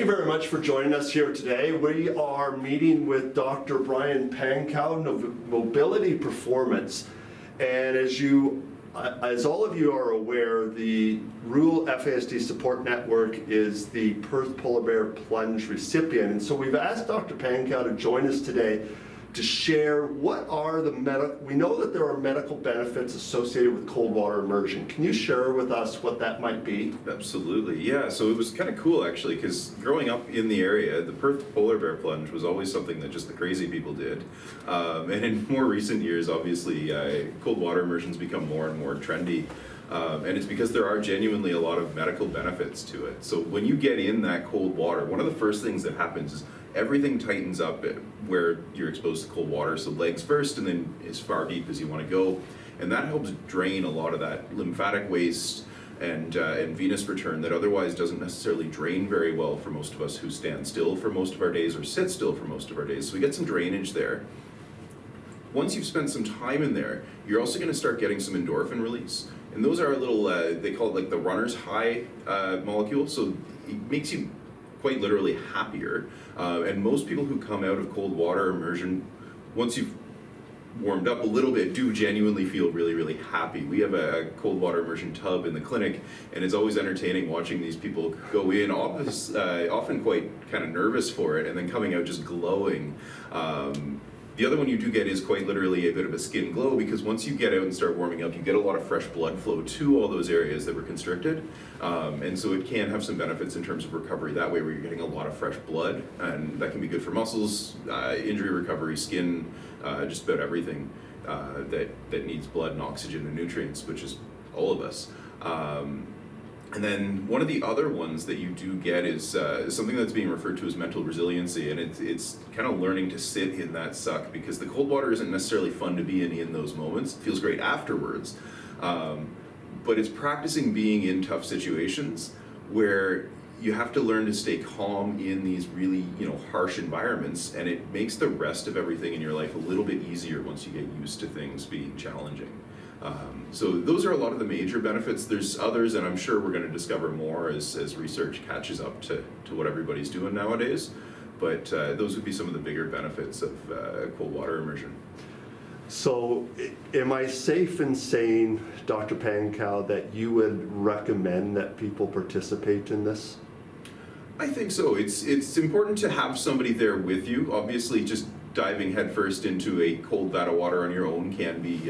very much for joining us here today. We are meeting with Dr. Bryan Pankow, Nobility Performance. And as all of you are aware, the Rural FASD Support Network is the Perth Polar Bear Plunge recipient. And so we've asked Dr. Pankow to join us today to share what are we know that there are medical benefits associated with cold water immersion. Can you share with us what that might be? Absolutely, yeah. So it was kind of cool actually, because growing up in the area, the Perth Polar Bear Plunge was always something that just the crazy people did. And in more recent years, obviously, cold water immersion's become more and more trendy. And it's because there are genuinely a lot of medical benefits to it. So when you get in that cold water, one of the first things that happens is everything tightens up where you're exposed to cold water. So legs first, and then as far deep as you want to go. And that helps drain a lot of that lymphatic waste and venous return that otherwise doesn't necessarily drain very well for most of us who stand still for most of our days or sit still for most of our days. So we get some drainage there. Once you've spent some time in there, you're also going to start getting some endorphin release. And those are a little, they call it like the runner's high molecule. So it makes you quite literally happier. And most people who come out of cold water immersion, once you've warmed up a little bit, do genuinely feel really, really happy. We have a cold water immersion tub in the clinic, and it's always entertaining watching these people go in, often quite kind of nervous for it, and then coming out just glowing. The other one you do get is quite literally a bit of a skin glow, because once you get out and start warming up, you get a lot of fresh blood flow to all those areas that were constricted. And so it can have some benefits in terms of recovery that way, where you're getting a lot of fresh blood, and that can be good for muscles, injury recovery, skin, just about everything that needs blood and oxygen and nutrients, which is all of us. And then one of the other ones that you do get is something that's being referred to as mental resiliency, and it's kind of learning to sit in that suck, because the cold water isn't necessarily fun to be in those moments. It feels great afterwards, but it's practicing being in tough situations where you have to learn to stay calm in these really, harsh environments, and it makes the rest of everything in your life a little bit easier once you get used to things being challenging. So those are a lot of the major benefits. There's others, and I'm sure we're going to discover more as research catches up to what everybody's doing nowadays. But those would be some of the bigger benefits of cold water immersion. So am I safe in saying, Dr. Pankow, that you would recommend that people participate in this? I think so. It's important to have somebody there with you. Obviously, just diving headfirst into a cold vat of water on your own can be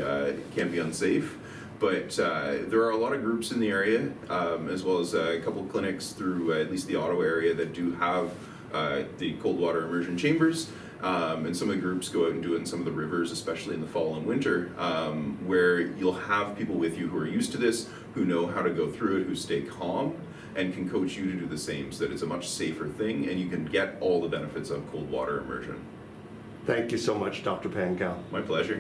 unsafe. But there are a lot of groups in the area, as well as a couple of clinics through at least the Ottawa area that do have the cold water immersion chambers. And some of the groups go out and do it in some of the rivers, especially in the fall and winter, where you'll have people with you who are used to this, who know how to go through it, who stay calm, and can coach you to do the same, so that it's a much safer thing, and you can get all the benefits of cold water immersion. Thank you so much, Dr. Pankow. My pleasure.